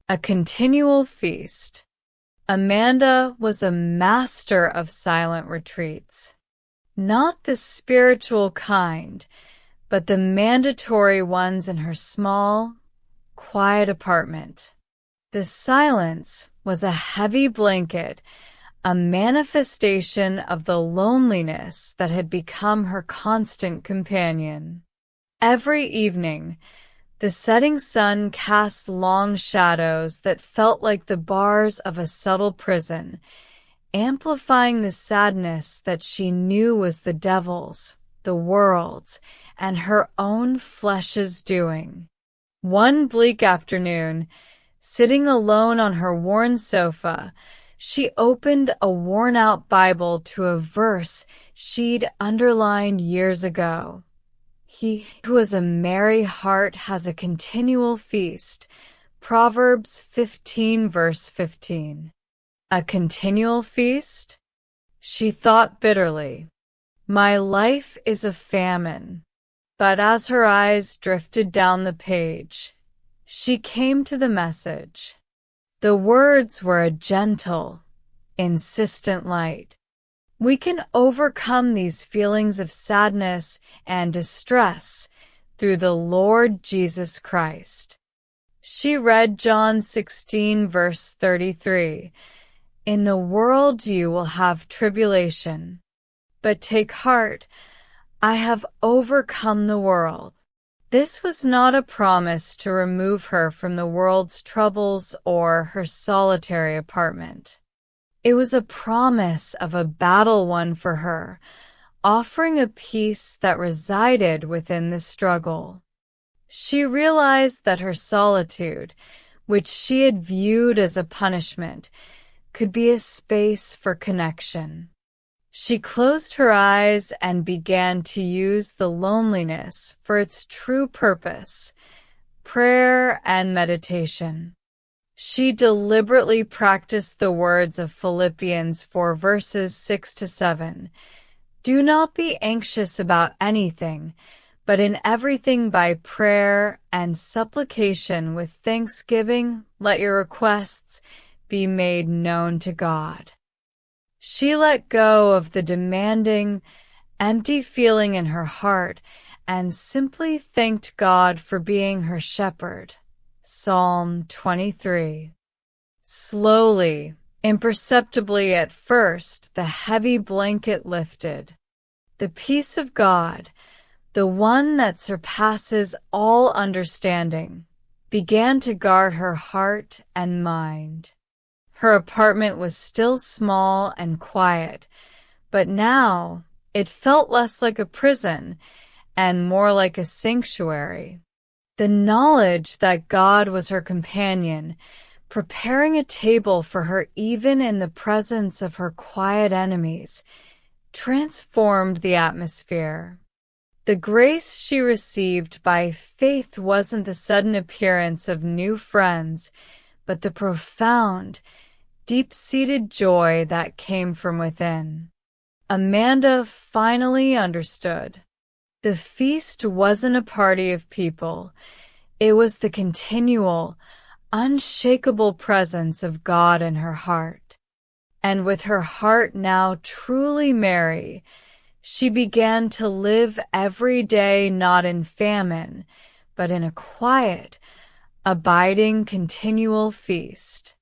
A Continual Feast. Amanda was a master of silent retreats. Not the spiritual kind, but the mandatory ones in her small, quiet apartment. The silence was a heavy blanket, a manifestation of the loneliness that had become her constant companion. Every evening, the setting sun cast long shadows that felt like the bars of a subtle prison, amplifying the sadness that she knew was the devil's, the world's, and her own flesh's doing. One bleak afternoon, sitting alone on her worn sofa, she opened a worn-out Bible to a verse she'd underlined years ago. He who has a merry heart has a continual feast. Proverbs 15 verse 15. A continual feast? She thought bitterly. My life is a famine. But as her eyes drifted down the page, she came to the message. The words were a gentle, insistent light. We can overcome these feelings of sadness and distress through the Lord Jesus Christ. She read John 16 verse 33. In the world you will have tribulation, but take heart, I have overcome the world. This was not a promise to remove her from the world's troubles or her solitary apartment. It was a promise of a battle won for her, offering a peace that resided within the struggle. She realized that her solitude, which she had viewed as a punishment, could be a space for connection. She closed her eyes and began to use the loneliness for its true purpose, prayer and meditation. She deliberately practiced the words of Philippians 4 verses 6 to 7. Do not be anxious about anything, but in everything by prayer and supplication with thanksgiving, let your requests be made known to God. She let go of the demanding, empty feeling in her heart and simply thanked God for being her shepherd. Psalm 23. Slowly, imperceptibly at first, the heavy blanket lifted. The peace of God, the one that surpasses all understanding, began to guard her heart and mind. Her apartment was still small and quiet, but now it felt less like a prison and more like a sanctuary. The knowledge that God was her companion, preparing a table for her even in the presence of her quiet enemies, transformed the atmosphere. The grace she received by faith wasn't the sudden appearance of new friends, but the profound, deep-seated joy that came from within. Amanda finally understood. The feast wasn't a party of people. It was the continual, unshakable presence of God in her heart. And with her heart now truly merry, she began to live every day not in famine, but in a quiet, abiding, continual feast.